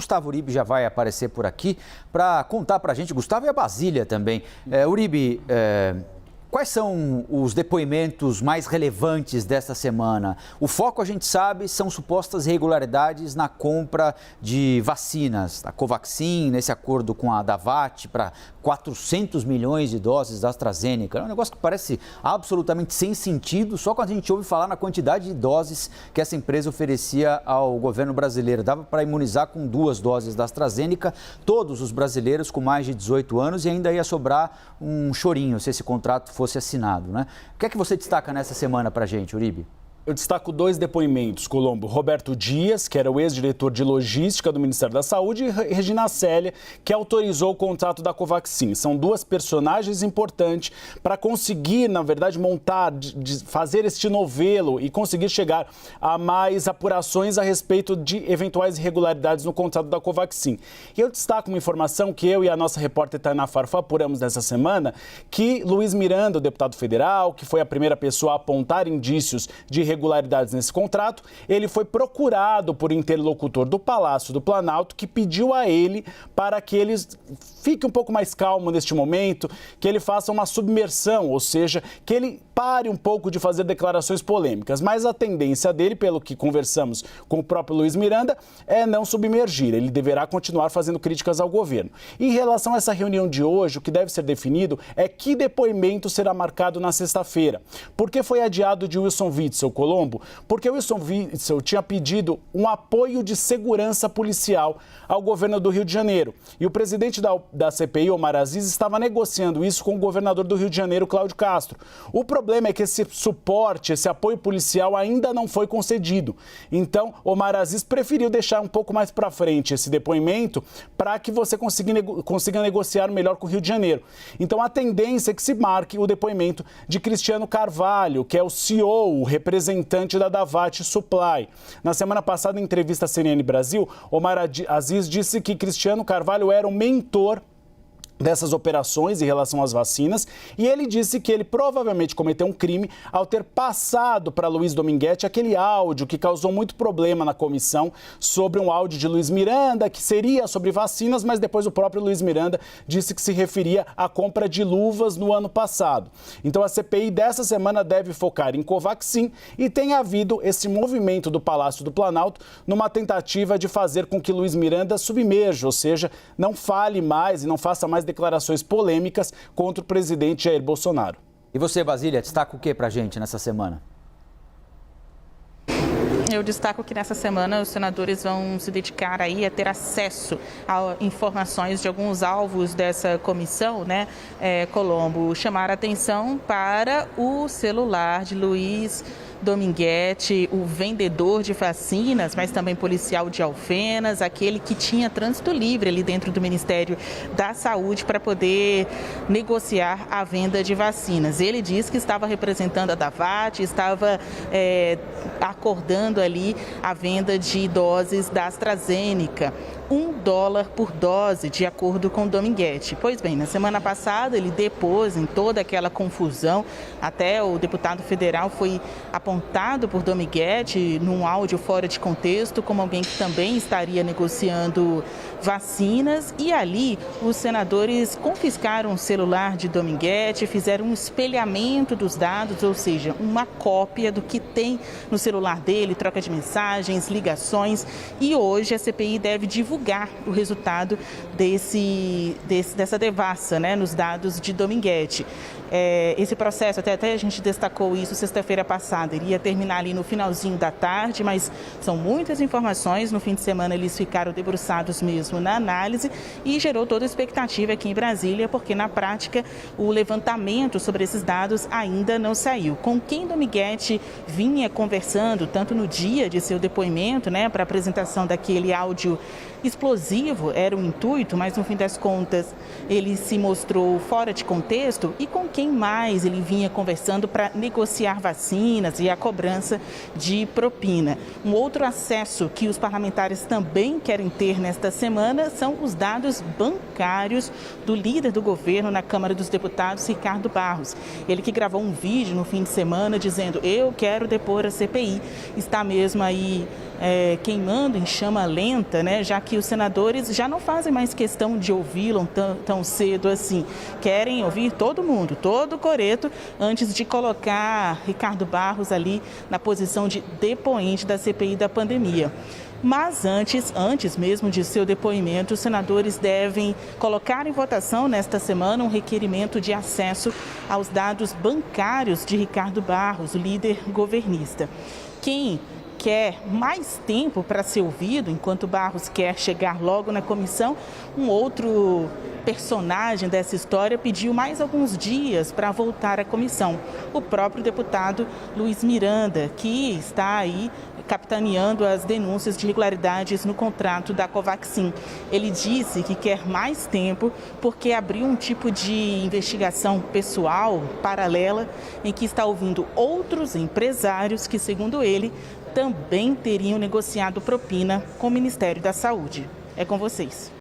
Gustavo Uribe já vai aparecer por aqui para contar para a gente, Gustavo e a Basília também. Uribe, quais são os depoimentos mais relevantes desta semana? O foco, a gente sabe, são supostas irregularidades na compra de vacinas, da Covaxin, nesse acordo com a Davat para 400 milhões de doses da AstraZeneca. É um negócio que parece absolutamente sem sentido, só quando a gente ouve falar na quantidade de doses que essa empresa oferecia ao governo brasileiro. Dava para imunizar com 2 doses da AstraZeneca todos os brasileiros com mais de 18 anos e ainda ia sobrar um chorinho se esse contrato fosse assinado, né? O que é que você destaca nessa semana para a gente, Uribe? Eu destaco 2 depoimentos, Colombo. Roberto Dias, que era o ex-diretor de logística do Ministério da Saúde, e Regina Célia, que autorizou o contrato da Covaxin. São 2 personagens importantes para conseguir, na verdade, montar, fazer este novelo e conseguir chegar a mais apurações a respeito de eventuais irregularidades no contrato da Covaxin. E eu destaco uma informação que eu e a nossa repórter Tainá Farfã apuramos nessa semana, que Luiz Miranda, o deputado federal, que foi a primeira pessoa a apontar indícios de irregularidades nesse contrato, ele foi procurado por interlocutor do Palácio do Planalto, que pediu a ele para que ele fique um pouco mais calmo neste momento, que ele faça uma submersão, ou seja, que ele pare um pouco de fazer declarações polêmicas. Mas a tendência dele, pelo que conversamos com o próprio Luiz Miranda, é não submergir. Ele deverá continuar fazendo críticas ao governo. Em relação a essa reunião de hoje, o que deve ser definido é que depoimento será marcado na sexta-feira. Por que foi adiado de Wilson Witzel, Colombo? Porque o Wilson Witzel tinha pedido um apoio de segurança policial ao governo do Rio de Janeiro. E o presidente da CPI, Omar Aziz, estava negociando isso com o governador do Rio de Janeiro, Cláudio Castro. O problema é que esse suporte, esse apoio policial ainda não foi concedido. Então, Omar Aziz preferiu deixar um pouco mais para frente esse depoimento para que você consiga negociar melhor com o Rio de Janeiro. Então, a tendência é que se marque o depoimento de Cristiano Carvalho, que é o CEO, o representante da Davat Supply. Na semana passada, em entrevista à CNN Brasil, Omar Aziz disse que Cristiano Carvalho era o mentor dessas operações em relação às vacinas, e ele disse que ele provavelmente cometeu um crime ao ter passado para Luiz Dominguete aquele áudio que causou muito problema na comissão, sobre um áudio de Luiz Miranda, que seria sobre vacinas, mas depois o próprio Luiz Miranda disse que se referia à compra de luvas no ano passado. Então a CPI dessa semana deve focar em Covaxin, e tem havido esse movimento do Palácio do Planalto numa tentativa de fazer com que Luiz Miranda submerja, ou seja, não fale mais e não faça mais declarações polêmicas contra o presidente Jair Bolsonaro. E você, Basília, destaca o que para a gente nessa semana? Eu destaco que nessa semana os senadores vão se dedicar aí a ter acesso a informações de alguns alvos dessa comissão, né, Colombo? Chamar a atenção para o celular de Luiz Dominguete, o vendedor de vacinas, mas também policial de Alfenas, aquele que tinha trânsito livre ali dentro do Ministério da Saúde para poder negociar a venda de vacinas. Ele disse que estava representando a Davat, estava acordando ali a venda de doses da AstraZeneca. $1 por dose, de acordo com Dominguete. Pois bem, na semana passada ele depôs em toda aquela confusão, até o deputado federal foi apontado por Dominguete num áudio fora de contexto como alguém que também estaria negociando vacinas, e ali os senadores confiscaram o celular de Dominguete, fizeram um espelhamento dos dados, ou seja, uma cópia do que tem no celular dele, troca de mensagens, ligações, e hoje a CPI deve divulgar o resultado dessa devassa, né, nos dados de Dominguete. Esse processo, até a gente destacou isso sexta-feira passada, iria terminar ali no finalzinho da tarde, mas são muitas informações. No fim de semana eles ficaram debruçados mesmo na análise e gerou toda a expectativa aqui em Brasília, porque na prática o levantamento sobre esses dados ainda não saiu. Com quem Dominguete vinha conversando, tanto no dia de seu depoimento, né, para a apresentação daquele áudio explosivo, era o intuito, mas no fim das contas ele se mostrou fora de contexto, e com quem mais ele vinha conversando para negociar vacinas e a cobrança de propina. Um outro acesso que os parlamentares também querem ter nesta semana são os dados bancários do líder do governo na Câmara dos Deputados, Ricardo Barros. Ele que gravou um vídeo no fim de semana dizendo: eu quero depor a CPI. Está mesmo aí queimando em chama lenta, né? Já que os senadores já não fazem mais questão de ouvi-lo tão cedo assim. Querem ouvir todo mundo, todo o coreto, antes de colocar Ricardo Barros ali na posição de depoente da CPI da pandemia. Mas antes mesmo de seu depoimento, os senadores devem colocar em votação nesta semana um requerimento de acesso aos dados bancários de Ricardo Barros, o líder governista. Quem quer mais tempo para ser ouvido, enquanto Barros quer chegar logo na comissão, um outro personagem dessa história pediu mais alguns dias para voltar à comissão. O próprio deputado Luiz Miranda, que está aí capitaneando as denúncias de irregularidades no contrato da Covaxin. Ele disse que quer mais tempo porque abriu um tipo de investigação pessoal paralela em que está ouvindo outros empresários que, segundo ele, também teriam negociado propina com o Ministério da Saúde. É com vocês.